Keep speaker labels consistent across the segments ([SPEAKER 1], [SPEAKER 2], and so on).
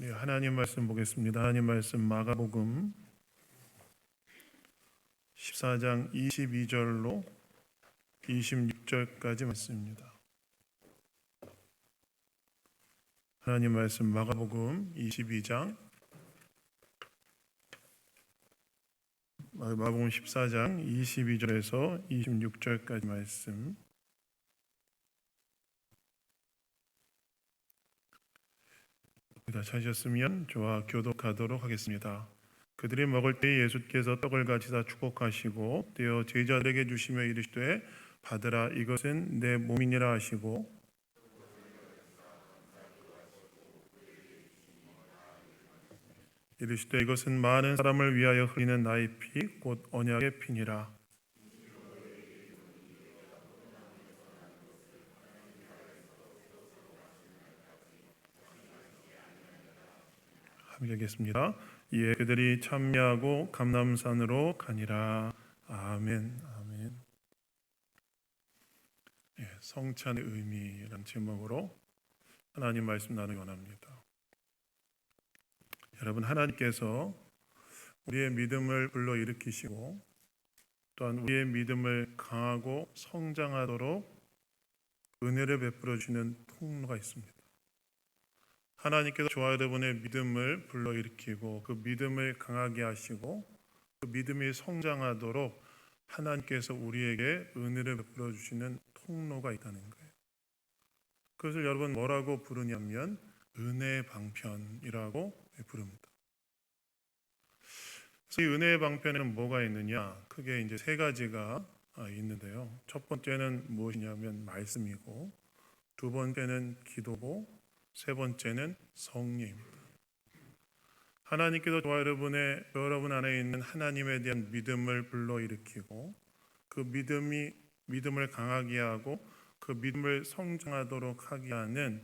[SPEAKER 1] 우리 하나님 말씀 보겠습니다. 하나님 말씀 마가복음 14장 22절로 26절까지 말씀입니다. 하나님 말씀 마가복음 22장 마가복음 14장 22절에서 26절까지 말씀. 다 찾으셨으면 저와 교독하도록 하겠습니다. 그들이 먹을 때 예수께서 떡을 가지사 축복하시고 떼어 제자들에게 주시며 이르시되 받으라, 이것은 내 몸이니라 하시고 이르시되 이것은 많은 사람을 위하여 흘리는 나의 피 곧 언약의 피니라. 함께 하겠습니다. 이에 그들이 참여하고 감람산으로 가니라. 아멘. 아멘. 성찬의 의미라는 제목으로 하나님 말씀 나누기 원합니다. 여러분, 하나님께서 우리의 믿음을 불러일으키시고 또한 우리의 믿음을 강하고 성장하도록 은혜를 베풀어 주시는 통로가 있습니다. 하나님께서 저와 여러분의 믿음을 불러일으키고 그 믿음을 강하게 하시고 그 믿음이 성장하도록 하나님께서 우리에게 은혜를 베풀어 주시는 통로가 있다는 거예요. 그것을 여러분 뭐라고 부르냐면 은혜의 방편이라고 부릅니다. 그래서 이 은혜의 방편에는 뭐가 있느냐? 크게 이제 세 가지가 있는데요. 첫 번째는 무엇이냐면 말씀이고, 두 번째는 기도고, 세 번째는 성령입니다. 하나님께서 저와 여러분 안에 있는 하나님에 대한 믿음을 불러일으키고 그 믿음을 강하게 하고 그 믿음을 성장하도록 하게 하는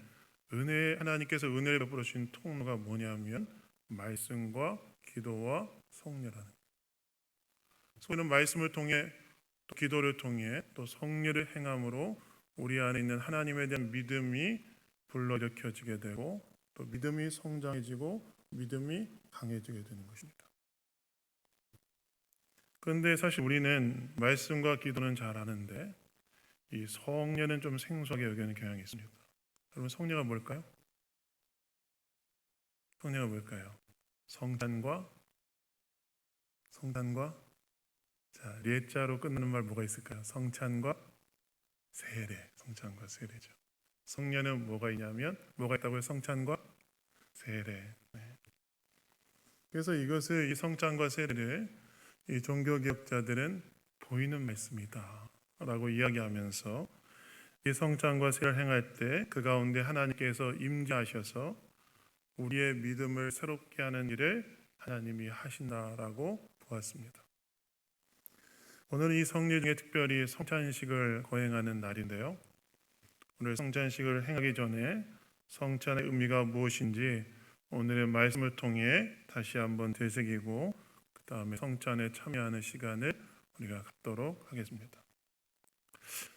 [SPEAKER 1] 하나님께서 은혜를 베풀어 주신 통로가 뭐냐면 말씀과 기도와 성령이라는 거예요. 우리는 말씀을 통해 또 기도를 통해 또 성령을 행함으로 우리 안에 있는 하나님에 대한 믿음이 불러일으켜지게 되고 또 믿음이 성장해지고 믿음이 강해지게 되는 것입니다. 그런데 사실 우리는 말씀과 기도는 잘 아는데 이 성령은 좀 생소하게 여기는 경향이 있습니다. 여러분, 성령은 뭘까요? 성령은 뭘까요? 성찬과 자, 리자로 끝나는 말 뭐가 있을까요? 성찬과 세례. 성찬과 세례죠. 성령은 뭐가 있다고요? 성찬과 세례. 네. 그래서 이 성찬과 세례를 이 종교개혁자들은 보이는 말씀이다 라고 이야기하면서 이 성찬과 세례를 행할 때 그 가운데 하나님께서 임재하셔서 우리의 믿음을 새롭게 하는 일을 하나님이 하신다라고 보았습니다. 오늘은 이 성례 중에 특별히 성찬식을 거행하는 날인데요. 오늘 성찬식을 행하기 전에 성찬의 의미가 무엇인지 오늘의 말씀을 통해 다시 한번 되새기고 그 다음에 성찬에 참여하는 시간을 우리가 갖도록 하겠습니다.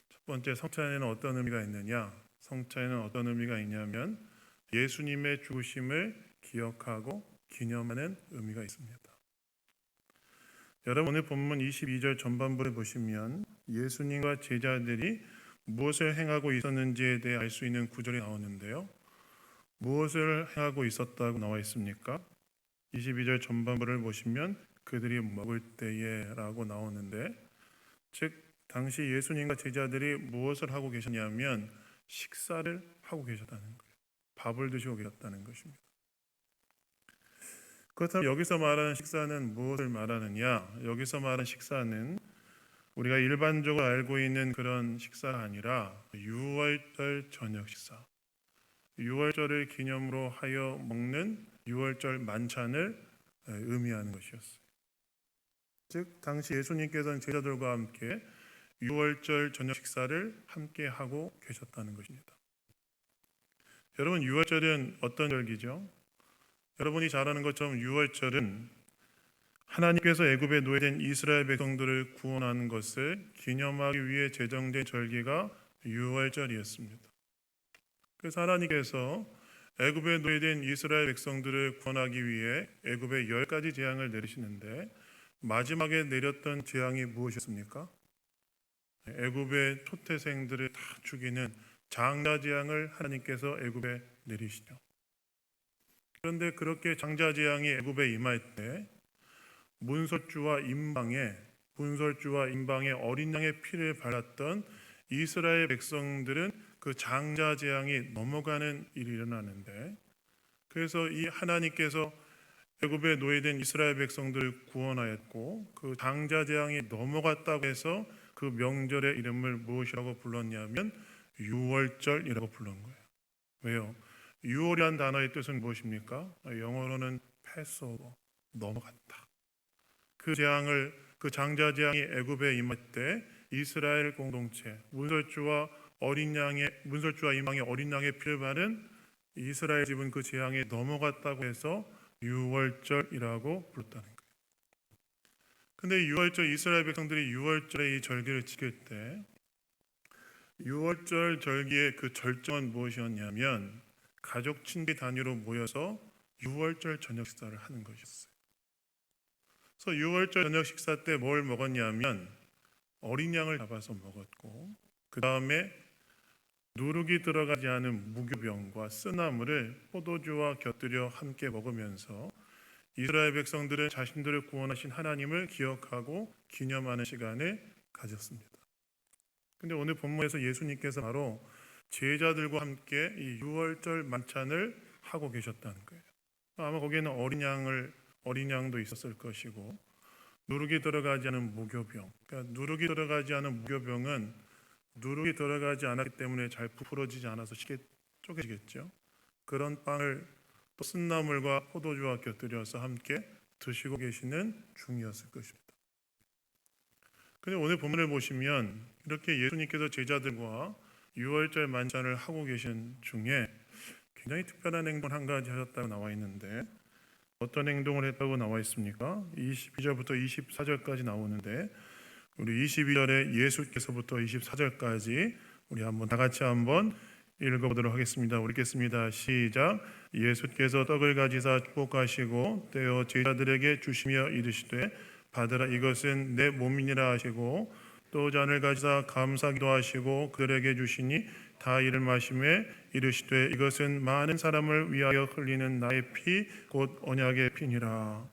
[SPEAKER 1] 첫 번째, 성찬에는 어떤 의미가 있느냐? 성찬에는 어떤 의미가 있냐면 예수님의 죽으심을 기억하고 기념하는 의미가 있습니다. 여러분, 오늘 본문 22절 전반부를 보시면 예수님과 제자들이 무엇을 행하고 있었는지에 대해 알 수 있는 구절이 나오는데요. 무엇을 행하고 있었다고 나와 있습니까? 22절 전반부를 보시면 그들이 먹을 때에 라고 나오는데, 즉 당시 예수님과 제자들이 무엇을 하고 계셨냐면 식사를 하고 계셨다는 거예요. 밥을 드시고 계셨다는 것입니다. 그렇다면 여기서 말하는 식사는 무엇을 말하느냐? 여기서 말하는 식사는 우리가 일반적으로 알고 있는 그런 식사가 아니라 유월절 저녁 식사, 유월절을 기념으로 하여 먹는 유월절 만찬을 의미하는 것이었어요. 즉 당시 예수님께서는 제자들과 함께 유월절 저녁 식사를 함께 하고 계셨다는 것입니다. 여러분, 유월절은 어떤 절기죠? 여러분이 잘 아는 것처럼 유월절은 하나님께서 애굽에 노예된 이스라엘 백성들을 구원하는 것을 기념하기 위해 제정된 절기가 유월절이었습니다. 그래서 하나님께서 애굽에 노예된 이스라엘 백성들을 구원하기 위해 애굽에 10가지 재앙을 내리시는데 마지막에 내렸던 재앙이 무엇이었습니까? 애굽의 초태생들을 다 죽이는 장자 재앙을 하나님께서 애굽에 내리시죠. 그런데 그렇게 장자 재앙이 애굽에 임할 때 문설주와 임방에 어린 양의 피를 발랐던 이스라엘 백성들은 그 장자 재앙이 넘어가는 일이 일어나는데, 그래서 이 하나님께서 애굽에 노예된 이스라엘 백성들을 구원하였고 그 장자 재앙이 넘어갔다고 해서 그 명절의 이름을 무엇이라고 불렀냐면 유월절이라고 부른 거예요. 왜요? 유월이란 단어의 뜻은 무엇입니까? 영어로는 패스오버, 넘어갔다. 그 장자 재앙이 애굽에 임할 때 이스라엘 공동체 문설주와 임방의 어린 양의 피를 바른 이스라엘 집은 그 재앙에 넘어갔다고 해서 유월절이라고 불렀다는 거예요. 근데 유월절, 이스라엘 백성들이 유월절에 이 절기를 지킬 때 유월절 절기의 그 절정은 무엇이었냐면 가족 친지 단위로 모여서 유월절 저녁 식사를 하는 것이었어요. 그래서 유월절 저녁 식사 때 뭘 먹었냐면 어린 양을 잡아서 먹었고, 그 다음에 누룩이 들어가지 않은 무교병과 쓰나물을 포도주와 곁들여 함께 먹으면서 이스라엘 백성들은 자신들을 구원하신 하나님을 기억하고 기념하는 시간을 가졌습니다. 근데 오늘 본문에서 예수님께서 바로 제자들과 함께 이 유월절 만찬을 하고 계셨다는 거예요. 아마 거기에는 어린 양도 있었을 것이고, 누룩이 들어가지 않은 무교병, 그러니까 누룩이 들어가지 않은 무교병은 누룩이 들어가지 않았기 때문에 잘 부풀어지지 않아서 쉽게 쪼개지겠죠. 그런 빵을 또 쓴나물과 포도주와 곁들여서 함께 드시고 계시는 중이었을 것입니다. 그런데 오늘 본문을 보시면 이렇게 예수님께서 제자들과 유월절 만찬을 하고 계신 중에 굉장히 특별한 행동 한 가지 하셨다고 나와 있는데, 어떤 행동을 했다고 나와 있습니까? 22절부터 24절까지 나오는데, 우리 22절에 예수께서부터 24절까지 우리 다 같이 한번 읽어보도록 하겠습니다. 우리 읽겠습니다. 시작. 예수께서 떡을 가지사 축복하시고 떼어 제자들에게 주시며 이르시되 받으라, 이것은 내 몸이니라 하시고, 또 잔을 가지사 감사기도 하시고 그들에게 주시니 다 이를 마시매 이르시되 이것은 많은 사람을 위하여 흘리는 나의 피 곧 언약의 피니라.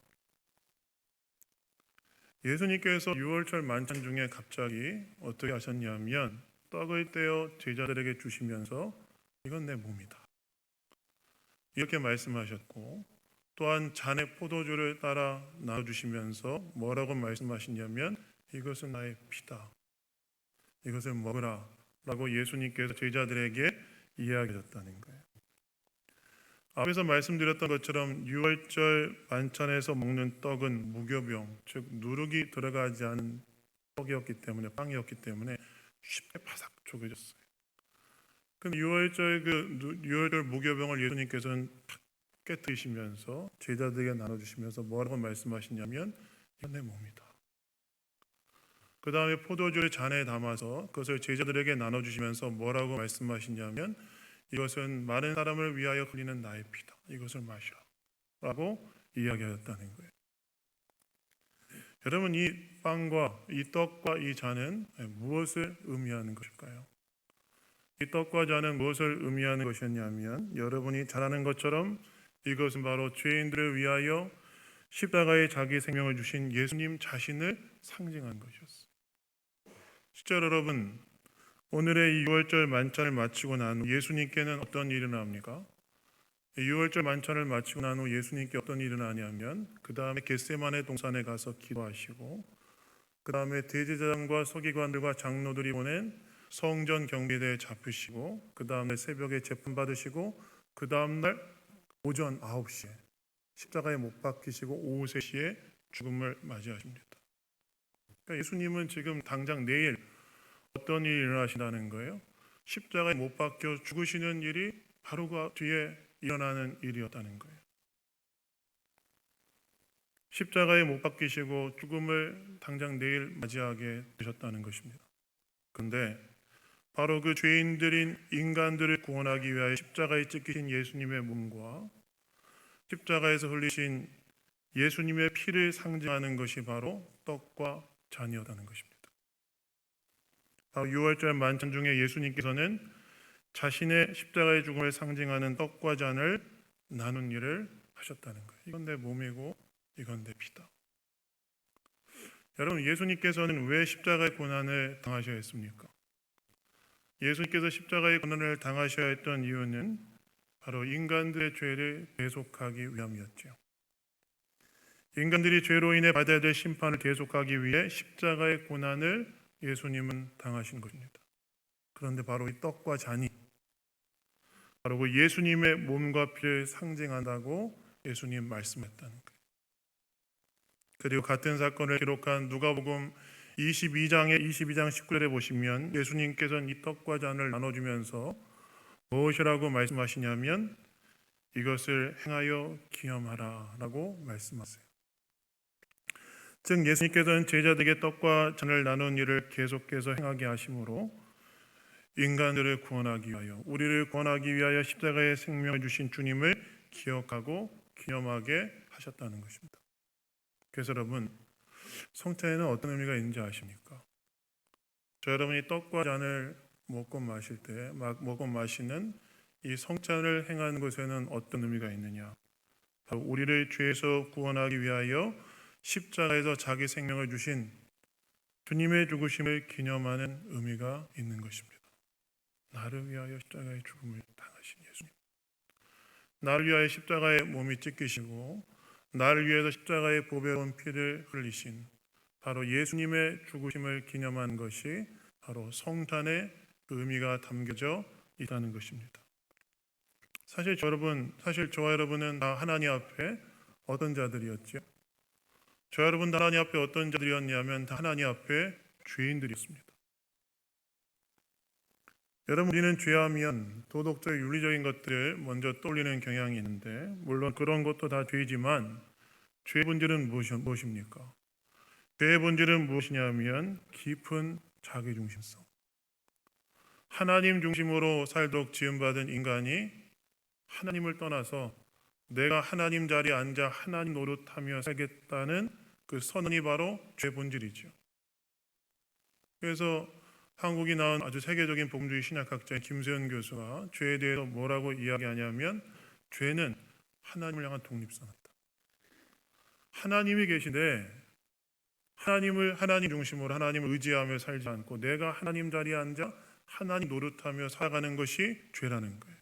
[SPEAKER 1] 예수님께서 유월절 만찬 중에 갑자기 어떻게 하셨냐면 떡을 떼어 제자들에게 주시면서 이건 내 몸이다 이렇게 말씀하셨고, 또한 잔에 포도주를 따라 나눠주시면서 뭐라고 말씀하시냐면 이것은 나의 피다, 이것을 먹으라 라고 예수님께서 제자들에게 이야기하셨다는 거예요. 앞에서 말씀드렸던 것처럼 유월절 만찬에서 먹는 떡은 무교병, 즉 누룩이 들어가지 않은 떡이었기 때문에, 빵이었기 때문에 쉽게 바삭 쪼개졌어요. 그럼 유월절 무교병을 예수님께서는 깨뜨리시면서 제자들에게 나눠주시면서 뭐라고 말씀하시냐면 이건 내 몸이다. 그 다음에 포도주를 잔에 담아서 그것을 제자들에게 나눠주시면서 뭐라고 말씀하시냐면 이것은 많은 사람을 위하여 흘리는 나의 피다, 이것을 마시라 라고 이야기하였다는 거예요. 여러분, 이 빵과 이 떡과 이 잔은 무엇을 의미하는 것일까요? 이 떡과 잔은 무엇을 의미하는 것이었냐면, 여러분이 잘 아는 것처럼 이것은 바로 죄인들을 위하여 십자가에 자기 생명을 주신 예수님 자신을 상징한 것이었어요. 진짜 여러분, 오늘의 이 유월절 만찬을 마치고 난 후 예수님께는 어떤 일이 일어납니까? 유월절 만찬을 마치고 난 후 예수님께 어떤 일이 일어나냐면 그 다음에 겟세마네 동산에 가서 기도하시고, 그 다음에 대제사장과 서기관들과 장로들이 보낸 성전 경비대에 잡히시고, 그 다음에 새벽에 재판받으시고, 그 다음날 오전 9시에 십자가에 못 박히시고 오후 3시에 죽음을 맞이하십니다. 그러니까 예수님은 지금 당장 내일 어떤 일이 일어나신다는 거예요? 십자가에 못 박혀 죽으시는 일이 바로 그 뒤에 일어나는 일이었다는 거예요. 십자가에 못 박히시고 죽음을 당장 내일 맞이하게 되셨다는 것입니다. 그런데 바로 그 죄인들인 인간들을 구원하기 위하여 십자가에 찢기신 예수님의 몸과 십자가에서 흘리신 예수님의 피를 상징하는 것이 바로 떡과 잔이었다는 것입니다. 바로 6월절 만찬 중에 예수님께서는 자신의 십자가의 죽음을 상징하는 떡과 잔을 나눈 일을 하셨다는 거예요. 이건 내 몸이고 이건 내 피다. 여러분, 예수님께서는 왜 십자가의 고난을 당하셔야 했습니까? 예수님께서 십자가의 고난을 당하셔야 했던 이유는 바로 인간들의 죄를 대속하기 위함이었죠. 인간들이 죄로 인해 받아야 될 심판을 대속하기 위해 십자가의 고난을 예수님은 당하신 것입니다. 그런데 바로 이 떡과 잔이 바로 그 예수님의 몸과 피를 상징한다고 예수님 말씀했다는 거예요. 그리고 같은 사건을 기록한 누가복음 22장 19절에 보시면 예수님께서는 이 떡과 잔을 나눠주면서 무엇이라고 말씀하시냐면 이것을 행하여 기념하라 라고 말씀하세요. 즉 예수님께서는 제자들에게 떡과 잔을 나눈 일을 계속해서 행하게 하심으로 인간들을 구원하기 위하여, 우리를 구원하기 위하여 십자가의 생명을 주신 주님을 기억하고 기념하게 하셨다는 것입니다. 그래서 여러분, 성찬에는 어떤 의미가 있는지 아십니까? 저 여러분이 떡과 잔을 먹고 마실 때 먹고 마시는 이 성찬을 행하는 것에는 어떤 의미가 있느냐? 바로 우리를 죄에서 구원하기 위하여 십자가에서 자기 생명을 주신 주님의 죽으심을 기념하는 의미가 있는 것입니다. 나를 위하여 십자가의 죽음을 당하신 예수님, 나를 위하여 십자가의 몸이 찢기시고 나를 위해서 십자가의 보배로운 피를 흘리신 바로 예수님의 죽으심을 기념하는 것이 바로 성찬의 의미가 담겨져 있다는 것입니다. 사실 저와 여러분은 다 하나님 앞에 어떤 자들이었죠? 저 여러분 하나님 앞에 어떤 자들이었냐면 다 하나님 앞에 죄인들이었습니다. 여러분, 우리는 죄하면 도덕적 윤리적인 것들을 먼저 떠올리는 경향이 있는데 물론 그런 것도 다 죄이지만 죄의 본질은 무엇입니까? 죄의 본질은 무엇이냐면 깊은 자기중심성. 하나님 중심으로 살도록 지음받은 인간이 하나님을 떠나서 내가 하나님 자리에 앉아 하나님 노릇하며 살겠다는 그 선언이 바로 죄의 본질이죠. 그래서 한국이 나온 아주 세계적인 복음주의 신약학자인 김세현 교수가 죄에 대해서 뭐라고 이야기하냐면 죄는 하나님을 향한 독립선언이다. 하나님이 계시되 하나님 중심으로 하나님을 의지하며 살지 않고 내가 하나님 자리에 앉아 하나님 노릇하며 살아가는 것이 죄라는 거예요.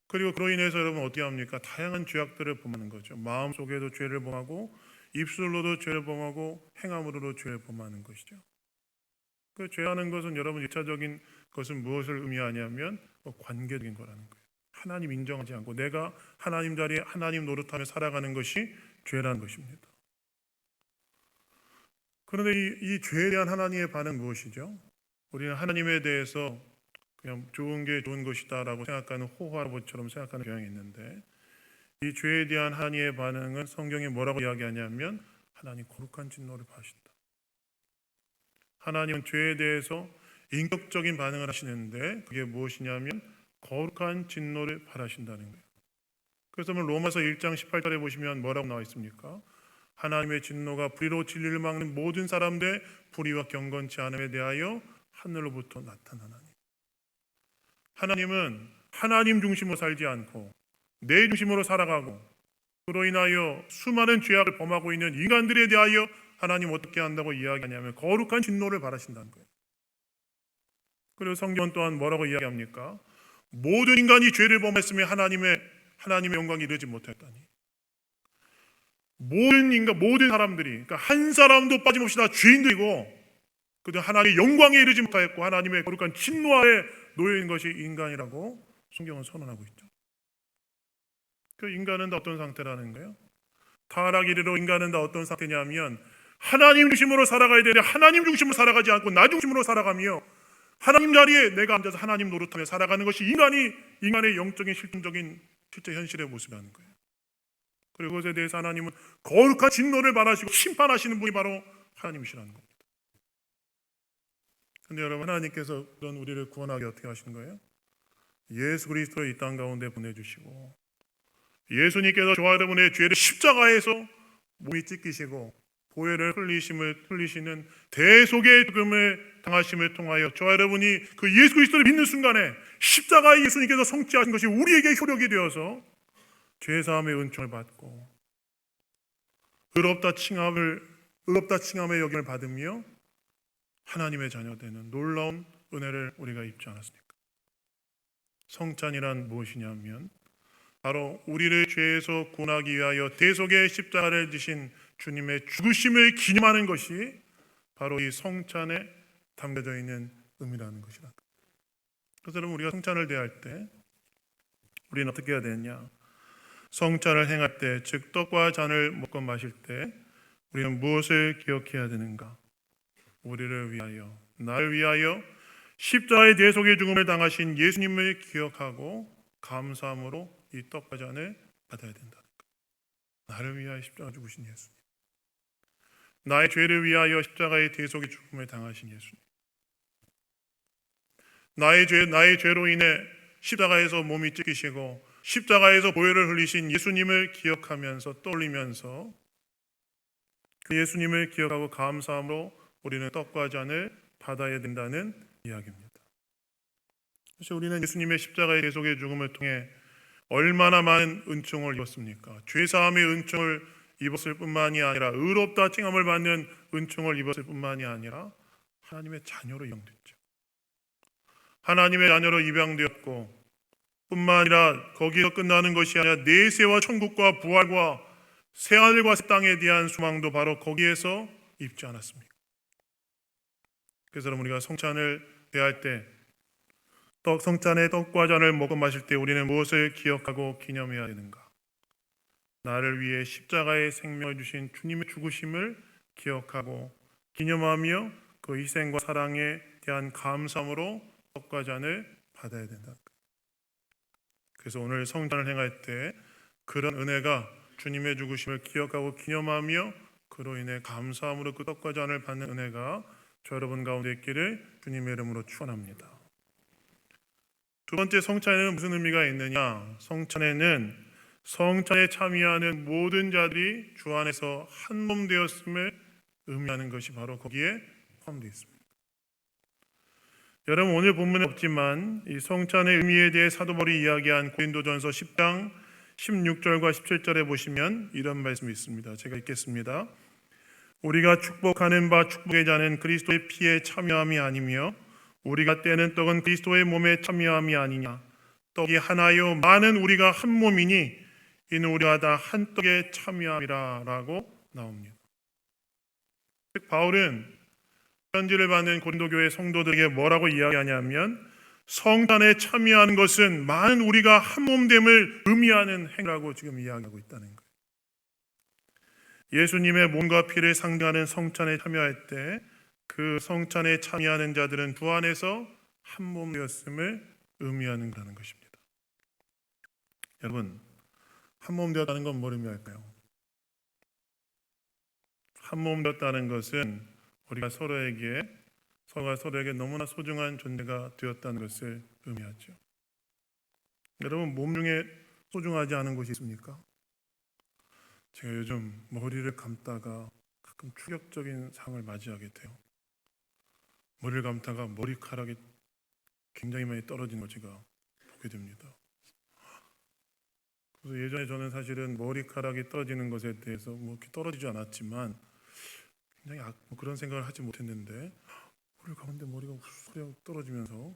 [SPEAKER 1] 그리고 그로 인해서 여러분 어떻게 합니까? 다양한 죄악들을 범하는 거죠. 마음속에도 죄를 범하고 입술로도 죄를 범하고 행함으로도 죄를 범하는 것이죠. 그 죄라는 것은 여러분 1차적인 것은 무엇을 의미하냐면 관계적인 거라는 거예요. 하나님 인정하지 않고 내가 하나님 자리에 하나님 노릇하며 살아가는 것이 죄라는 것입니다. 그런데 이 죄에 대한 하나님의 반응은 무엇이죠? 우리는 하나님에 대해서 그냥 좋은 게 좋은 것이다 라고 생각하는 호화로봇처럼 생각하는 경향이 있는데 이 죄에 대한 하나님의 반응은 성경이 뭐라고 이야기하냐면 하나님 거룩한 진노를 받으신다. 하나님은 죄에 대해서 인격적인 반응을 하시는데 그게 무엇이냐면 거룩한 진노를 바라신다는 거예요. 그래서 로마서 1장 18절에 보시면 뭐라고 나와 있습니까? 하나님의 진노가 불의로 진리를 막는 모든 사람들의 불의와 경건치 않음에 대하여 하늘로부터 나타나나니. 하나님은 하나님 중심으로 살지 않고 내 중심으로 살아가고 그로 인하여 수많은 죄악을 범하고 있는 인간들에 대하여 하나님 어떻게 한다고 이야기하냐면 거룩한 진노를 바라신다는 거예요. 그리고 성경 또한 뭐라고 이야기합니까? 모든 인간이 죄를 범했으며 하나님의 영광이 이르지 못했다니. 모든 사람들이, 그러니까 한 사람도 빠짐없이 다 죄인들이고 그들 하나님의 영광에 이르지 못하였고 하나님의 거룩한 진노하에 놓여 있는 것이 인간이라고 성경은 선언하고 있죠. 그 인간은 다 어떤 상태라는 거예요? 타락 이래로 인간은 다 어떤 상태냐면 하나님 중심으로 살아가야 되는데 하나님 중심으로 살아가지 않고 나 중심으로 살아가며 하나님 자리에 내가 앉아서 하나님 노릇하며 살아가는 것이 인간의 영적인 실질적인 실제 현실의 모습이라는 거예요. 그리고 그것에 대해서 하나님은 거룩한 진노를 바라시고 심판하시는 분이 바로 하나님이시라는 겁니다. 근데 여러분, 하나님께서 그런 우리를 구원하게 어떻게 하신 거예요? 예수 그리스도를 이 땅 가운데 보내주시고, 예수님께서 저와 여러분의 죄를 십자가에서 몸이 찢기시고 보혈을 흘리시는 대속의 죽음을 당하심을 통하여 저와 여러분이 그 예수 그리스도를 믿는 순간에 십자가에 예수님께서 성취하신 것이 우리에게 효력이 되어서 죄사함의 은총을 받고 의롭다 칭함의 여김을 받으며 하나님의 자녀 되는 놀라운 은혜를 우리가 입지 않았습니까? 성찬이란 무엇이냐면 바로 우리를 죄에서 구원하기 위하여 대속의 십자가를 지신 주님의 죽으심을 기념하는 것이 바로 이 성찬에 담겨져 있는 의미라는 것이다. 그래서 여러분, 우리가 성찬을 대할 때 우리는 어떻게 해야 되느냐? 성찬을 행할 때, 즉 떡과 잔을 먹고 마실 때 우리는 무엇을 기억해야 되는가? 우리를 위하여, 나를 위하여 십자가의 대속의 죽음을 당하신 예수님을 기억하고 감사함으로 이 떡과 잔을 받아야 된다는 것. 나를 위하여 십자가 죽으신 예수님, 나의 죄를 위하여 십자가의 대속의 죽음을 당하신 예수님, 나의 죄로 인해 십자가에서 몸이 찢기시고 십자가에서 보혈을 흘리신 예수님을 기억하면서 떠올리면서 그 예수님을 기억하고 감사함으로 우리는 떡과 잔을 받아야 된다는 이야기입니다. 그래서 우리는 예수님의 십자가의 대속의 죽음을 통해 얼마나 많은 은총을 입었습니까? 죄사함의 은총을 입었을 뿐만이 아니라 의롭다 칭함을 받는 은총을 입었을 뿐만이 아니라 하나님의 자녀로 입양됐죠. 하나님의 자녀로 입양되었고 뿐만 아니라 거기서 끝나는 것이 아니라 내세와 천국과 부활과 새하늘과 새 땅에 대한 소망도 바로 거기에서 입지 않았습니까? 그래서 우리가 성찬을 대할 때 성찬의 떡과 잔을 먹고 마실 때 우리는 무엇을 기억하고 기념해야 되는가? 나를 위해 십자가의 생명을 주신 주님의 죽으심을 기억하고 기념하며 그 희생과 사랑에 대한 감사함으로 떡과 잔을 받아야 된다. 그래서 오늘 성찬을 행할 때 그런 은혜가 주님의 죽으심을 기억하고 기념하며 그로 인해 감사함으로 그 떡과 잔을 받는 은혜가 저 여러분 가운데 있기를 주님의 이름으로 축원합니다. 두 번째, 성찬에는 무슨 의미가 있느냐? 성찬에는 성찬에 참여하는 모든 자들이 주 안에서 한 몸 되었음을 의미하는 것이 바로 거기에 포함되어 있습니다. 여러분, 오늘 본문에 없지만 이 성찬의 의미에 대해 사도 바울이 이야기한 고린도전서 10장 16절과 17절에 보시면 이런 말씀이 있습니다. 제가 읽겠습니다. 우리가 축복하는 바 축복의 자는 그리스도의 피에 참여함이 아니며 우리가 떼는 떡은 그리스도의 몸에 참여함이 아니냐. 떡이 하나요 많은 우리가 한 몸이니 이는 우리가 다 한 떡에 참여함이라 라고 나옵니다. 즉 바울은 편지를 받는 고린도 교회 성도들에게 뭐라고 이야기하냐면 성찬에 참여하는 것은 많은 우리가 한 몸됨을 의미하는 행위라고 지금 이야기하고 있다는 거예요. 예수님의 몸과 피를 상징하는 성찬에 참여할 때 그 성찬에 참여하는 자들은 주 안에서 한 몸 되었음을 의미하는 거라는 것입니다. 여러분, 한 몸 되었다는 건 뭘 의미할까요? 한 몸 되었다는 것은 우리가 서로가 서로에게 너무나 소중한 존재가 되었다는 것을 의미하죠. 여러분, 몸 중에 소중하지 않은 곳이 있습니까? 제가 요즘 머리를 감다가 가끔 충격적인 상황을 맞이하게 돼요. 머리를 감다가 머리카락이 굉장히 많이 떨어지는 걸 제가 보게 됩니다. 그래서 예전에 저는 사실은 머리카락이 떨어지는 것에 대해서 이렇게 떨어지지 않았지만 굉장히 그런 생각을 하지 못했는데 머리를 감는데 머리가 후루룩 떨어지면서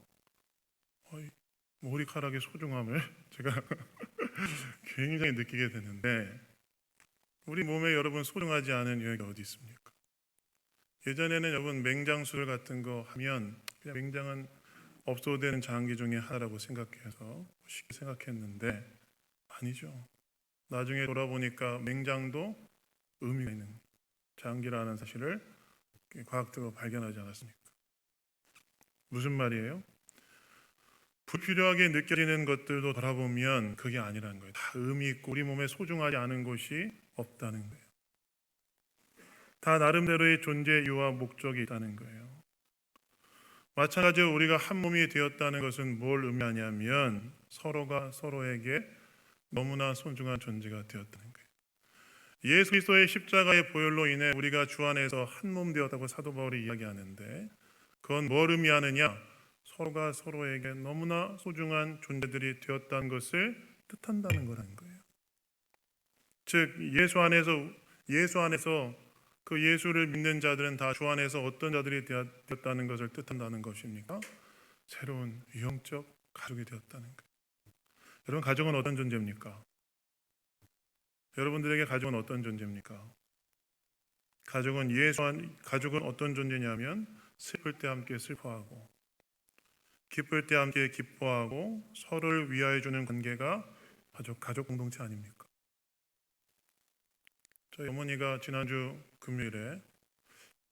[SPEAKER 1] 머리카락의 소중함을 제가 굉장히 느끼게 되는데 우리 몸에 여러분 소중하지 않은 영역이 어디 있습니까? 예전에는 여러분 맹장수술 같은 거 하면 그냥 맹장은 없어도 되는 장기 중에 하나라고 생각해서 쉽게 생각했는데 아니죠. 나중에 돌아보니까 맹장도 의미가 있는 장기라는 사실을 과학적으로 발견하지 않았습니까? 무슨 말이에요? 불필요하게 느껴지는 것들도 돌아보면 그게 아니라는 거예요. 다 의미 있고 우리 몸에 소중하지 않은 것이 없다는 거예요. 다 나름대로의 존재 이유와 목적이 있다는 거예요. 마찬가지로 우리가 한 몸이 되었다는 것은 뭘 의미하냐면 서로가 서로에게 너무나 소중한 존재가 되었다는 거예요. 예수 그리스도의 십자가의 보혈로 인해 우리가 주 안에서 한 몸 되었다고 사도 바울이 이야기하는데, 그건 뭘 의미하느냐? 서로가 서로에게 너무나 소중한 존재들이 되었다는 것을 뜻한다는 거라는 거예요. 즉 예수 안에서 그 예수를 믿는 자들은 다 주 안에서 어떤 자들이 되었다는 것을 뜻한다는 것입니까? 새로운 영적 가족이 되었다는 거예요. 여러분, 가족은 어떤 존재입니까? 여러분들에게 가족은 어떤 존재입니까? 가족은 어떤 존재냐면 슬플 때 함께 슬퍼하고 기쁠 때 함께 기뻐하고 서로를 위하여 주는 관계가 가족 공동체 아닙니까? 저희 어머니가 지난주 금요일에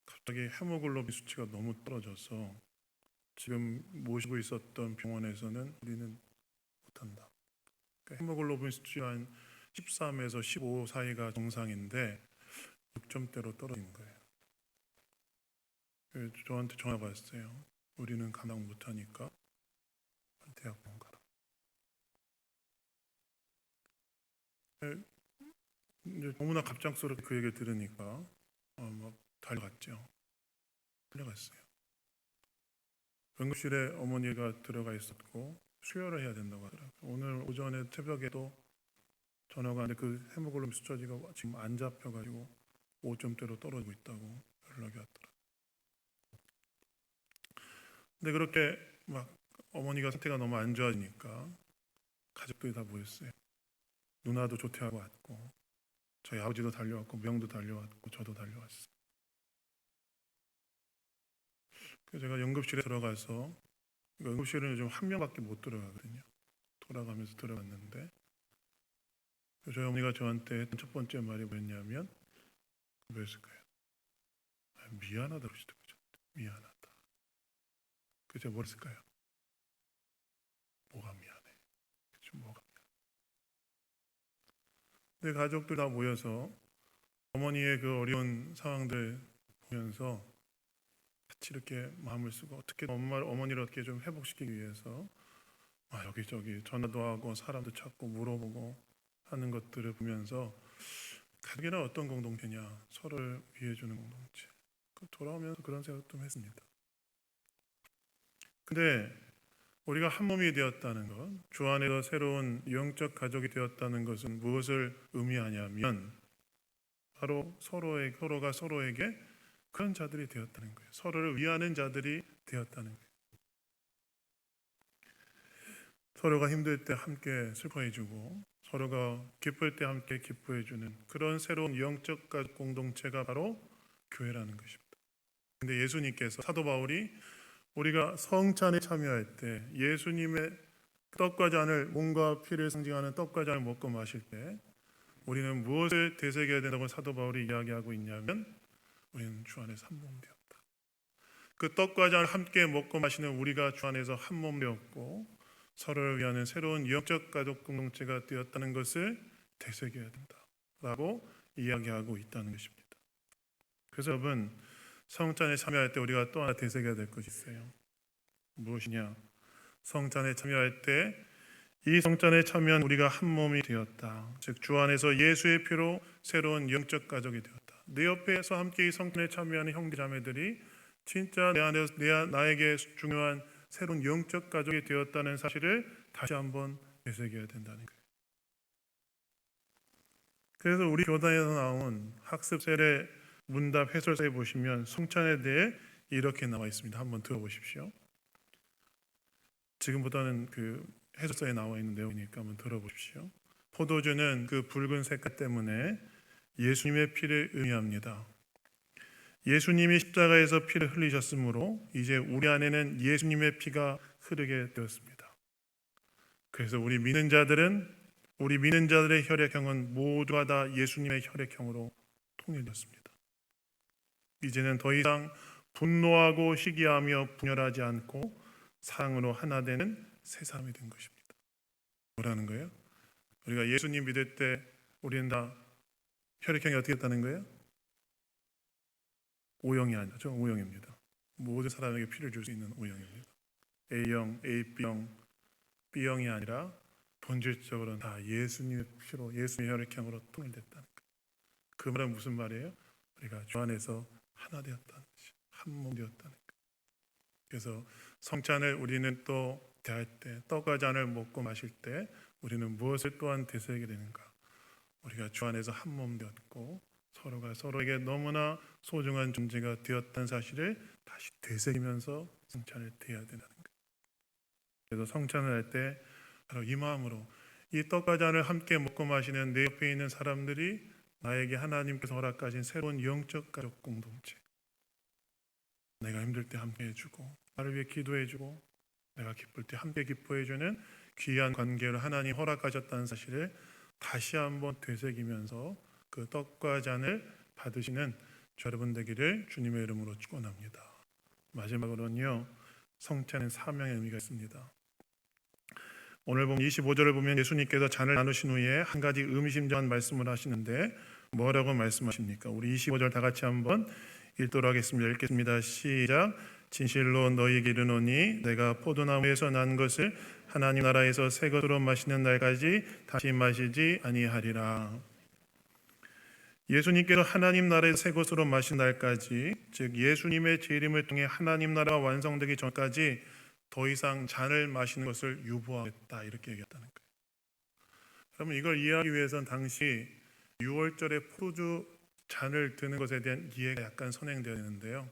[SPEAKER 1] 갑자기 헤모글로빈 수치가 너무 떨어져서 지금 모시고 있었던 병원에서는 우리는 못한다. 그러니까 헤모글로빈 수치가 한 13에서 15 사이가 정상인데 6점대로 떨어진 거예요. 저한테 전화가 왔어요. 우리는 감당 못하니까 대학병원 가라. 이제 너무나 갑작스럽게 그 얘기를 들으니까 막 달려갔죠. 달려갔어요. 응급실에 어머니가 들어가 있었고 수혈을 해야 된다고 하더라고요. 오늘 오전에 새벽에도 전화가 왔는데 그 헤모글로빈 수치가 지금 안 잡혀가지고 5점대로 떨어지고 있다고 연락이 왔더라고요. 근데 그렇게 막 어머니가 상태가 너무 안 좋아지니까 가족들이 다 모였어요. 누나도 조퇴하고 왔고 저희 아버지도 달려왔고 명도 달려왔고 저도 달려왔어요. 그래서 제가 응급실에 들어가서, 응급실은 요즘 한 명밖에 못 들어가거든요. 돌아가면서 들어갔는데 저희 어머니가 저한테 첫 번째 말이 뭐였냐면 뭐였을까요? 미안하다고 그러시더라고요. 미안하다. 그래서 뭐 했을까요? 뭐가 미안해? 뭐가 미안해? 근데 가족들 다 모여서 어머니의 그 어려운 상황들 보면서 같이 이렇게 마음을 쓰고 어떻게 어머니를 어떻게 좀 회복시키기 위해서 여기저기 전화도 하고 사람도 찾고 물어보고 하는 것들을 보면서 가족이란 어떤 공동체냐? 서로를 위해주는 공동체. 돌아오면서 그런 생각 좀 했습니다. 근데 우리가 한 몸이 되었다는 것, 주 안에서 새로운 영적 가족이 되었다는 것은 무엇을 의미하냐면 바로 서로가 서로에게 그런 자들이 되었다는 거예요. 서로를 위하는 자들이 되었다는 거예요. 서로가 힘들 때 함께 슬퍼해주고 서로가 기쁠 때 함께 기뻐해주는 그런 새로운 영적 가족 공동체가 바로 교회라는 것입니다. 근데 예수님께서, 사도 바울이 우리가 성찬에 참여할 때 예수님의 떡과 잔을, 몸과 피를 상징하는 떡과 잔을 먹고 마실 때 우리는 무엇을 되새겨야 된다고 사도 바울이 이야기하고 있냐면 우리는 주 안에서 한 몸 되었다. 그 떡과 잔을 함께 먹고 마시는 우리가 주 안에서 한 몸 되었고 서로를 위하는 새로운 영적 가족 공동체가 되었다는 것을 되새겨야 된다라고 이야기하고 있다는 것입니다. 그래서 여러분, 성찬에 참여할 때 우리가 또 하나 되새겨야 될 것이 있어요. 무엇이냐? 성찬에 참여할 때 이 성찬에 참여한 우리가 한 몸이 되었다. 즉 주 안에서 예수의 피로 새로운 영적 가족이 되었다. 내 옆에서 함께 이 성찬에 참여하는 형제자매들이 진짜 나에게 중요한 새로운 영적 가족이 되었다는 사실을 다시 한번 되새겨야 된다는 거예요. 그래서 우리 교단에서 나온 학습 세례 문답 해설서에 보시면 성찬에 대해 이렇게 나와 있습니다. 한번 들어보십시오. 지금보다는 그 해설서에 나와 있는 내용이니까 한번 들어보십시오. 포도주는 그 붉은 색깔 때문에 예수님의 피를 의미합니다. 예수님이 십자가에서 피를 흘리셨으므로 이제 우리 안에는 예수님의 피가 흐르게 되었습니다. 그래서 우리 믿는 자들의 혈액형은 모두가 다 예수님의 혈액형으로 통일되었습니다. 이제는 더 이상 분노하고 시기하며 분열하지 않고 사랑으로 하나 되는 새 사람이 된 것입니다. 뭐라는 거예요? 우리가 예수님 믿을 때 우리는 다 혈액형이 어떻게 됐다는 거예요? O형이 아니죠. O형입니다. 모든 사람에게 피를 줄 수 있는 O형입니다. A형, B형, B형이 아니라 본질적으로는 다 예수님의 피로, 예수님의 혈액형으로 통일됐다는 것. 그 말은 무슨 말이에요? 우리가 주 안에서 하나 되었다는 것이, 한 몸 되었다는 것. 그래서 성찬을 우리는 또 대할 때, 떡과 잔을 먹고 마실 때 우리는 무엇을 또한 되새기게 되는가? 우리가 주 안에서 한 몸 되었고 서로가 서로에게 너무나 소중한 존재가 되었다는 사실을 다시 되새기면서 성찬을 대해야 된다는 거예요. 그래서 성찬을 할 때 바로 이 마음으로 이 떡과 잔을 함께 먹고 마시는 내 옆에 있는 사람들이 나에게 하나님께서 허락하신 새로운 영적 가족 공동체, 내가 힘들 때 함께 해주고 나를 위해 기도해주고 내가 기쁠 때 함께 기뻐해주는 귀한 관계를 하나님 허락하셨다는 사실을 다시 한번 되새기면서 그 떡과 잔을 받으시는 저 여러분 되기를 주님의 이름으로 축원합니다. 마지막으로는요, 성찬은 사명의 의미가 있습니다. 오늘 보면 25절을 보면 예수님께서 잔을 나누신 후에 한 가지 의미심장한 말씀을 하시는데 뭐라고 말씀하십니까? 우리 25절 다 같이 한번 읽도록 하겠습니다. 읽겠습니다. 시작. 진실로 너희에게 이르노니 내가 포도나무에서 난 것을 하나님 나라에서 새 것으로 마시는 날까지 다시 마시지 아니하리라. 예수님께서 하나님 나라에서 새 것으로 마신 날까지, 즉 예수님의 재림을 통해 하나님 나라가 완성되기 전까지 더 이상 잔을 마시는 것을 유보하겠다, 이렇게 얘기했다는 거예요. 그러면 이걸 이해하기 위해서는 당시 6월절에 포도주 잔을 드는 것에 대한 이해가 약간 선행되어야 되는데요,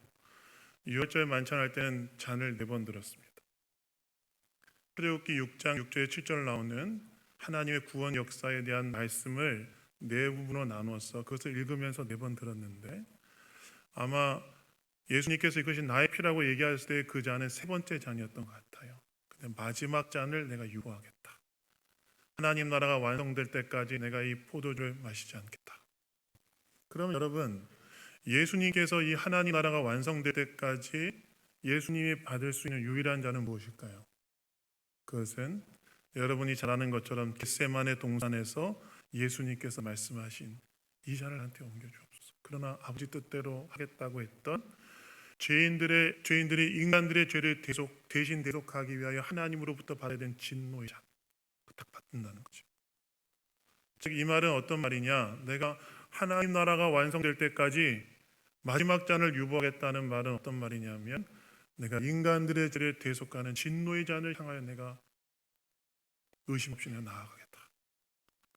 [SPEAKER 1] 6월절 만찬할 때는 잔을 4번 들었습니다. 출애굽기 6장 6절에 7절 나오는 하나님의 구원 역사에 대한 말씀을 4부분으로 나누어서 그것을 읽으면서 4번 들었는데, 아마 예수님께서 이것이 나의 피라고 얘기했을 때 그 잔은 3번째 잔이었던 것 같아요. 근데 마지막 잔을 내가 유보하겠다. 하나님 나라가 완성될 때까지 내가 이 포도주를 마시지 않겠다. 그러면 여러분, 예수님께서 이 하나님 나라가 완성될 때까지 예수님이 받을 수 있는 유일한 잔은 무엇일까요? 그것은 여러분이 잘 아는 것처럼 겟세마네 동산에서 예수님께서 말씀하신 이 잔을 나한테 옮겨주옵소서. 그러나 아버지 뜻대로 하겠다고 했던 죄인들이 인간들의 죄를 대신 대속하기 위하여 하나님으로부터 받아야 된 진노의 잔, 딱 받는다는 거죠. 즉 이 말은 어떤 말이냐? 내가 하나님 나라가 완성될 때까지 마지막 잔을 유보하겠다는 말은 어떤 말이냐면, 내가 인간들의 죄를 대속하는 진노의 잔을 향하여 내가 의심 없이 내가 나아가겠다.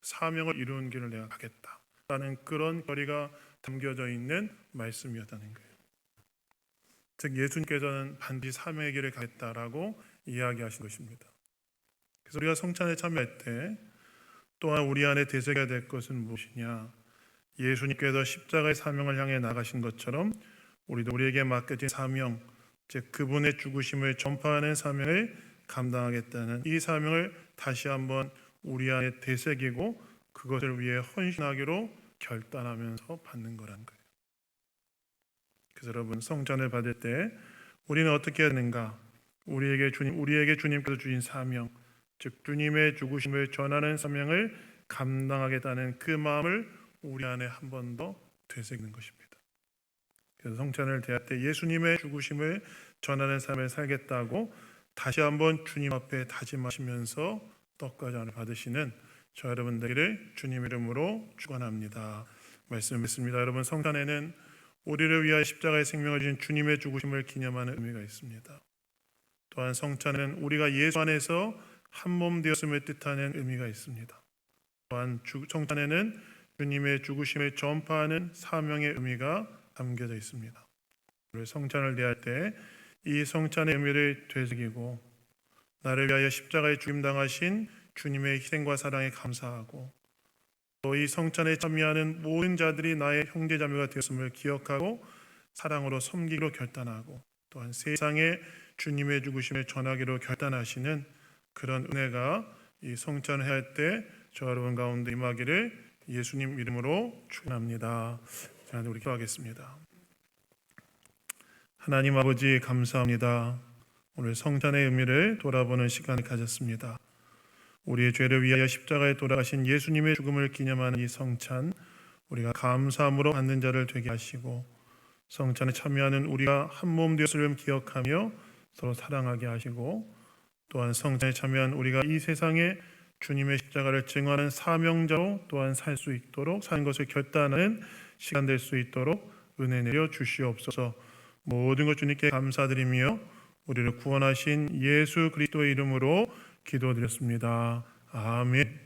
[SPEAKER 1] 사명을 이루는 길을 내가 가겠다라는 그런 결의가 담겨져 있는 말씀이었다는 거예요. 즉 예수님께서는 반드시 사명의 길을 가겠다라고 이야기하신 것입니다. 그래서 우리가 성찬에 참여할 때 또한 우리 안에 되새겨야 될 것은 무엇이냐? 예수님께서 십자가의 사명을 향해 나가신 것처럼 우리도 우리에게 맡겨진 사명, 즉 그분의 죽으심을 전파하는 사명을 감당하겠다는 이 사명을 다시 한번 우리 안에 되새기고 그것을 위해 헌신하기로 결단하면서 받는 거란 거예요. 그래서 여러분, 성찬을 받을 때 우리는 어떻게 해야 되는가? 우리에게 주님께서 주신 사명, 즉 주님의 죽으심을 전하는 사명을 감당하겠다는 그 마음을 우리 안에 한 번 더 되새기는 것입니다. 그래서 성찬을 대할 때 예수님의 죽으심을 전하는 삶을 살겠다고 다시 한번 주님 앞에 다짐하시면서 떡과 잔을 받으시는 저 여러분들을 주님 이름으로 축원합니다. 말씀했습니다. 여러분, 성찬에는 우리를 위하여 십자가의 생명을 주신 주님의 죽으심을 기념하는 의미가 있습니다. 또한 성찬은 우리가 예수 안에서 한 몸 되었음을 뜻하는 의미가 있습니다. 또한 성찬에는 주님의 죽으심을 전파하는 사명의 의미가 담겨져 있습니다. 우리 성찬을 대할 때 이 성찬의 의미를 되새기고 나를 위하여 십자가에 죽임당하신 주님의 희생과 사랑에 감사하고 또 이 성찬에 참여하는 모든 자들이 나의 형제자매가 되었음을 기억하고 사랑으로 섬기기로 결단하고 또한 세상에 주님의 죽으심을 전하기로 결단하시는 그런 은혜가 이 성찬을 할 때 저 여러분 가운데 임하기를 예수님 이름으로 축원합니다. 자, 우리 기도하겠습니다. 하나님 아버지, 감사합니다. 오늘 성찬의 의미를 돌아보는 시간을 가졌습니다. 우리의 죄를 위하여 십자가에 돌아가신 예수님의 죽음을 기념하는 이 성찬, 우리가 감사함으로 받는 자를 되게 하시고 성찬에 참여하는 우리가 한 몸 되었음을 기억하며 서로 사랑하게 하시고, 또한 성찬에 참여한 우리가 이 세상에 주님의 십자가를 증언하는 사명자로 또한 살 수 있도록, 사는 것을 결단하는 시간 될 수 있도록 은혜 내려 주시옵소서. 모든 것 주님께 감사드리며 우리를 구원하신 예수 그리스도의 이름으로 기도드렸습니다. 아멘.